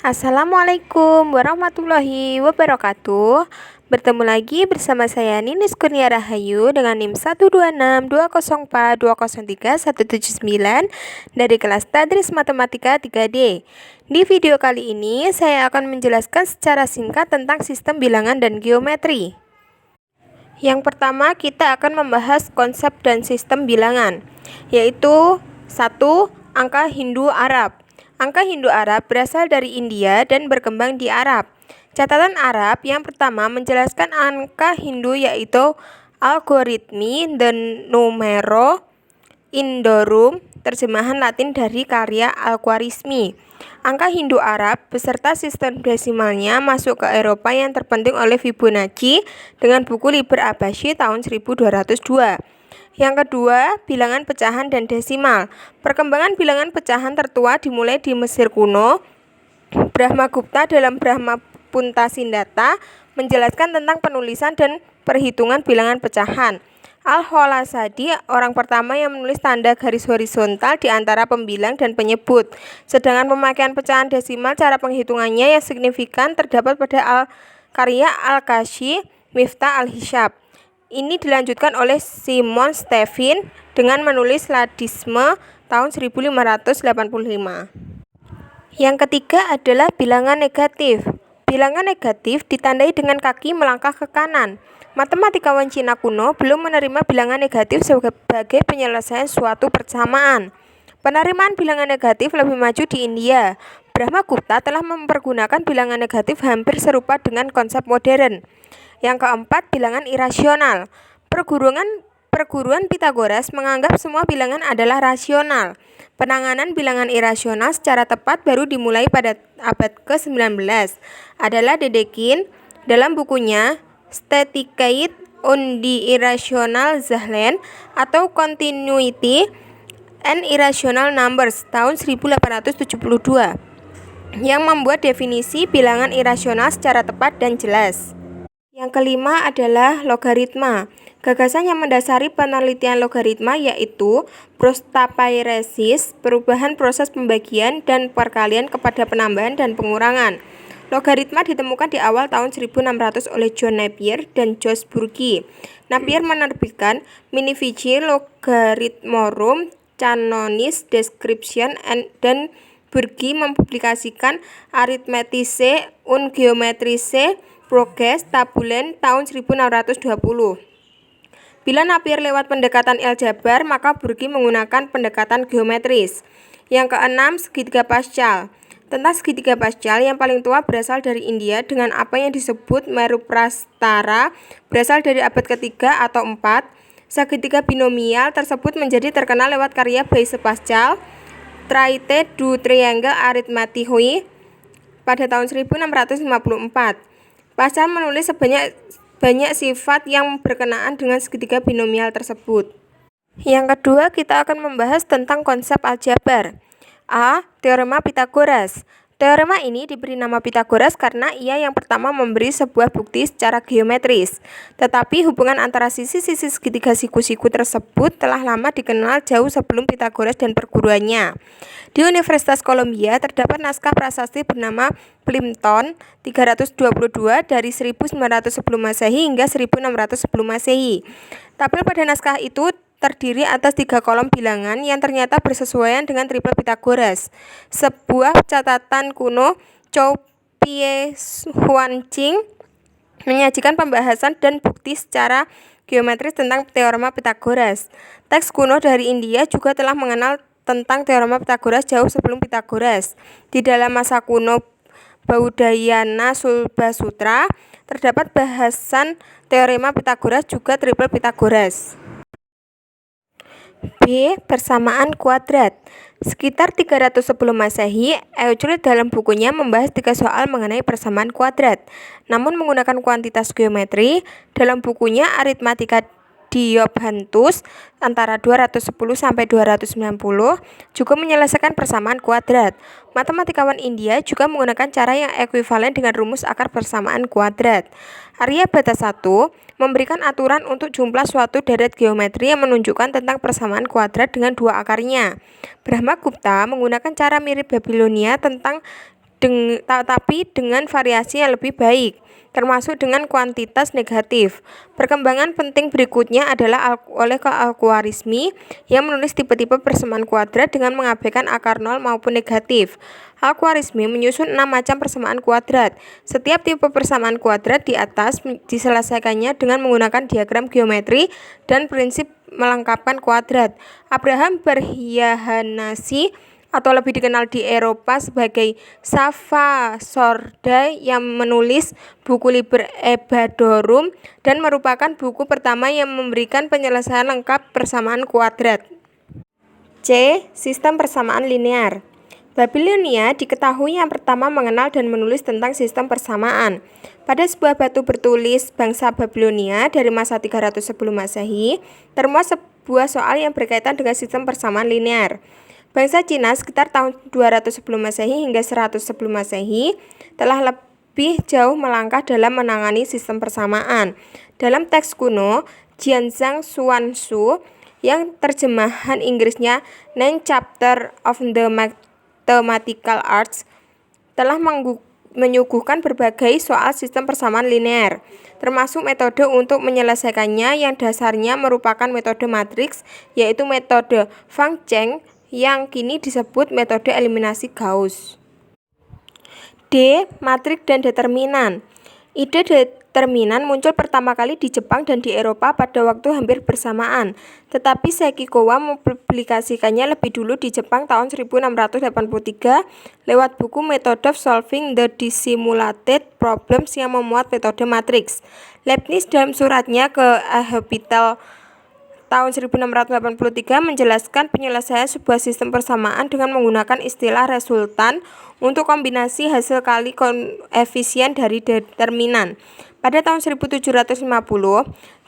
Assalamualaikum warahmatullahi wabarakatuh. Bertemu lagi bersama saya Ninis Kurnia Rahayu dengan NIM 126204203 179 dari kelas Tadris Matematika 3D. Di video kali ini saya akan menjelaskan secara singkat tentang sistem bilangan dan geometri. Yang pertama, kita akan membahas konsep dan sistem bilangan, yaitu 1. Angka Hindu-Arab. Angka Hindu-Arab berasal dari India dan berkembang di Arab. Catatan Arab yang pertama menjelaskan angka Hindu yaitu Algoritmi dan Numero Indorum, terjemahan Latin dari karya Al-Khwarizmi. Angka Hindu-Arab beserta sistem desimalnya masuk ke Eropa yang terpenting oleh Fibonacci dengan buku Liber Abashi tahun 1202. Yang kedua, bilangan pecahan dan desimal. Perkembangan bilangan pecahan tertua dimulai di Mesir kuno. Brahmagupta dalam Brahmapunta Sindata menjelaskan tentang penulisan dan perhitungan bilangan pecahan. Al-Khawalasadi orang pertama yang menulis tanda garis horizontal di antara pembilang dan penyebut. Sedangkan pemakaian pecahan desimal cara penghitungannya yang signifikan terdapat pada karya Al-Kashi Miftah al-Hisab. Ini dilanjutkan oleh Simon Stevin dengan menulis Ladisme tahun 1585. Yang ketiga adalah bilangan negatif. Bilangan negatif ditandai dengan kaki melangkah ke kanan. Matematikawan Cina kuno belum menerima bilangan negatif sebagai penyelesaian suatu persamaan. Penerimaan bilangan negatif lebih maju di India. Brahmagupta telah mempergunakan bilangan negatif hampir serupa dengan konsep modern. Yang keempat, bilangan irasional. Perguruan Pitagoras menganggap semua bilangan adalah rasional. Penanganan bilangan irasional secara tepat baru dimulai pada abad ke-19. Adalah Dedekind dalam bukunya Statistik und die Irrational Zahlen atau Continuity and Irrational Numbers tahun 1872 yang membuat definisi bilangan irasional secara tepat dan jelas. Yang kelima adalah logaritma. Gagasan yang mendasari penelitian logaritma yaitu postapairesis, perubahan proses pembagian dan perkalian kepada penambahan dan pengurangan. Logaritma ditemukan di awal tahun 1600 oleh John Napier dan George Burki. Napier menerbitkan Magnifici Logarithmorum Canonis Description dan Burki mempublikasikan Arithmetische und Geometrische Progress Tabulen tahun 1620. Bila Napier lewat pendekatan aljabar, maka Burki menggunakan pendekatan geometris. Yang keenam, segitiga Pascal. Tentang segitiga Pascal yang paling tua berasal dari India dengan apa yang disebut Meruprastara, berasal dari abad ketiga atau 4. Segitiga binomial tersebut menjadi terkenal lewat karya Blaise Pascal, Traité du triangle arithmétique pada tahun 1654. Pascal menulis banyak sifat yang berkenaan dengan segitiga binomial tersebut. Yang kedua, kita akan membahas tentang konsep aljabar. A. Teorema Pitagoras. Teorema ini diberi nama Pitagoras karena ia yang pertama memberi sebuah bukti secara geometris. Tetapi hubungan antara sisi-sisi segitiga siku-siku tersebut telah lama dikenal jauh sebelum Pitagoras dan perguruannya. Di Universitas Columbia terdapat naskah prasasti bernama Plimpton 322 dari 1910 Masehi hingga 1610 Masehi. Tabel pada naskah itu terdiri atas 3 kolom bilangan yang ternyata bersesuaian dengan triple Pitagoras. Sebuah catatan kuno Chow Pie Huanqing menyajikan pembahasan dan bukti secara geometris tentang teorema Pitagoras. Teks kuno dari India juga telah mengenal tentang teorema Pitagoras jauh sebelum Pitagoras. Di dalam masa kuno Baudayana Sulbasutra terdapat bahasan teorema Pitagoras juga triple Pitagoras. B. Persamaan kuadrat. Sekitar 300 sebelum Masehi, Euclid dalam bukunya membahas 3 soal mengenai persamaan kuadrat. Namun menggunakan kuantitas geometri, dalam bukunya Arithmetica Diophantus antara 210 sampai 290 juga menyelesaikan persamaan kuadrat. Matematikawan India juga menggunakan cara yang ekuivalen dengan rumus akar persamaan kuadrat. Aryabhata I memberikan aturan untuk jumlah suatu deret geometri yang menunjukkan tentang persamaan kuadrat dengan 2 akarnya. Brahmagupta menggunakan cara mirip Babilonia tentang tapi dengan variasi yang lebih baik, termasuk dengan kuantitas negatif. Perkembangan penting berikutnya adalah oleh Al-Khwarizmi yang menulis tipe-tipe persamaan kuadrat dengan mengabaikan akar nol maupun negatif. Al-Khwarizmi menyusun 6 macam persamaan kuadrat. Setiap tipe persamaan kuadrat di atas diselesaikannya dengan menggunakan diagram geometri dan prinsip melengkapkan kuadrat. Abraham Baryahanasi atau lebih dikenal di Eropa sebagai Safa Sorda yang menulis buku Liber Ebadorum dan merupakan buku pertama yang memberikan penyelesaian lengkap persamaan kuadrat. C. Sistem persamaan linear. Babilonia diketahui yang pertama mengenal dan menulis tentang sistem persamaan. Pada sebuah batu bertulis bangsa Babilonia dari masa 300 sebelum Masehi, termuat sebuah soal yang berkaitan dengan sistem persamaan linear. Bangsa Cina sekitar tahun 200 sebelum Masehi hingga 100 sebelum Masehi telah lebih jauh melangkah dalam menangani sistem persamaan. Dalam teks kuno, Jianzhang Xuanzu yang terjemahan Inggrisnya Nine Chapters of the Mathematical Arts telah menyuguhkan berbagai soal sistem persamaan linear, termasuk metode untuk menyelesaikannya yang dasarnya merupakan metode matriks, yaitu metode Fang Cheng yang kini disebut metode eliminasi Gauss. D. Matrik dan determinan. Ide determinan muncul pertama kali di Jepang dan di Eropa pada waktu hampir bersamaan, tetapi Sekikowa mempublikasikannya lebih dulu di Jepang tahun 1683 lewat buku Method of Solving the Dissimulated Problems yang memuat metode matriks. Leibniz dalam suratnya ke Hospital tahun 1683 menjelaskan penyelesaian sebuah sistem persamaan dengan menggunakan istilah resultan untuk kombinasi hasil kali koefisien dari determinan. Pada tahun 1750,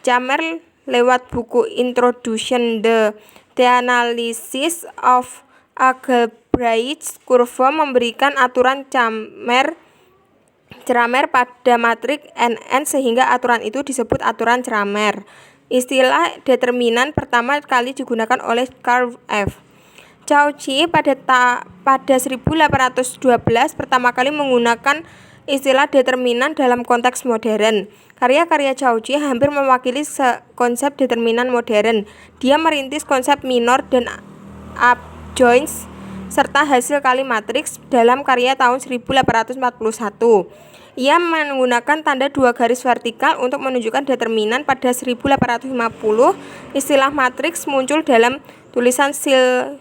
Cramer lewat buku Introduction to the Analysis of Algebraic Curve memberikan aturan Cramer pada matrik NN sehingga aturan itu disebut aturan Cramer. Istilah determinan pertama kali digunakan oleh Karl F. Cauchy pada 1812 pertama kali menggunakan istilah determinan dalam konteks modern. Karya-karya Cauchy hampir mewakili konsep determinan modern. Dia merintis konsep minor dan adjoints serta hasil kali matriks dalam karya tahun 1841. Ia menggunakan tanda dua garis vertikal untuk menunjukkan determinan. Pada 1850, istilah matriks muncul dalam tulisan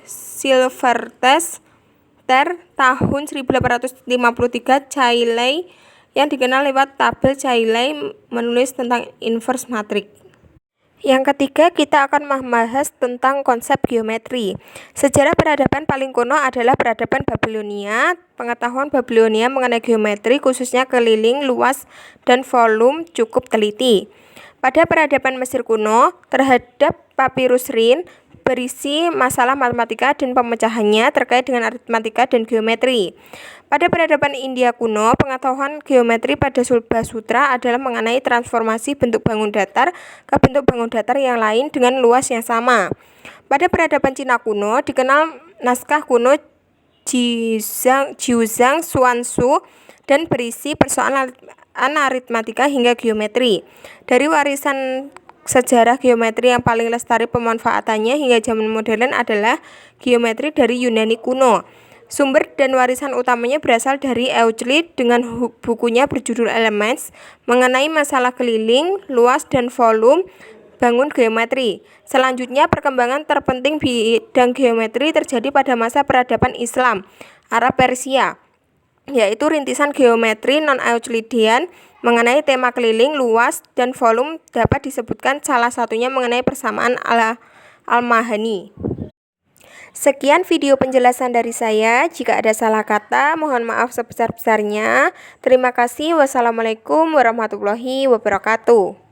Silvertest tahun 1853. Cayley yang dikenal lewat tabel Cayley menulis tentang inverse matrix. Yang ketiga, kita akan membahas tentang konsep geometri. Sejarah peradaban paling kuno adalah peradaban Babilonia. Pengetahuan Babilonia mengenai geometri, khususnya keliling, luas, dan volume cukup teliti. Pada peradaban Mesir kuno, terhadap papirus Rin berisi masalah matematika dan pemecahannya terkait dengan aritmatika dan geometri. Pada peradaban India kuno, pengetahuan geometri pada Sulba Sutra adalah mengenai transformasi bentuk bangun datar ke bentuk bangun datar yang lain dengan luas yang sama. Pada peradaban Cina kuno, dikenal naskah kuno Jiuzhang Xuanzu dan berisi persoalan aritmatika hingga geometri. Dari warisan sejarah geometri yang paling lestari pemanfaatannya hingga zaman modern adalah geometri dari Yunani kuno. Sumber dan warisan utamanya berasal dari Euclid dengan bukunya berjudul Elements mengenai masalah keliling, luas, dan volume bangun geometri. Selanjutnya, perkembangan terpenting bidang geometri terjadi pada masa peradaban Islam, Arab Persia, yaitu rintisan geometri non-Euclidean mengenai tema keliling, luas, dan volume dapat disebutkan salah satunya mengenai persamaan Al-Mahani. Sekian video penjelasan dari saya. Jika ada salah kata, mohon maaf sebesar-besarnya. Terima kasih. Wassalamualaikum warahmatullahi wabarakatuh.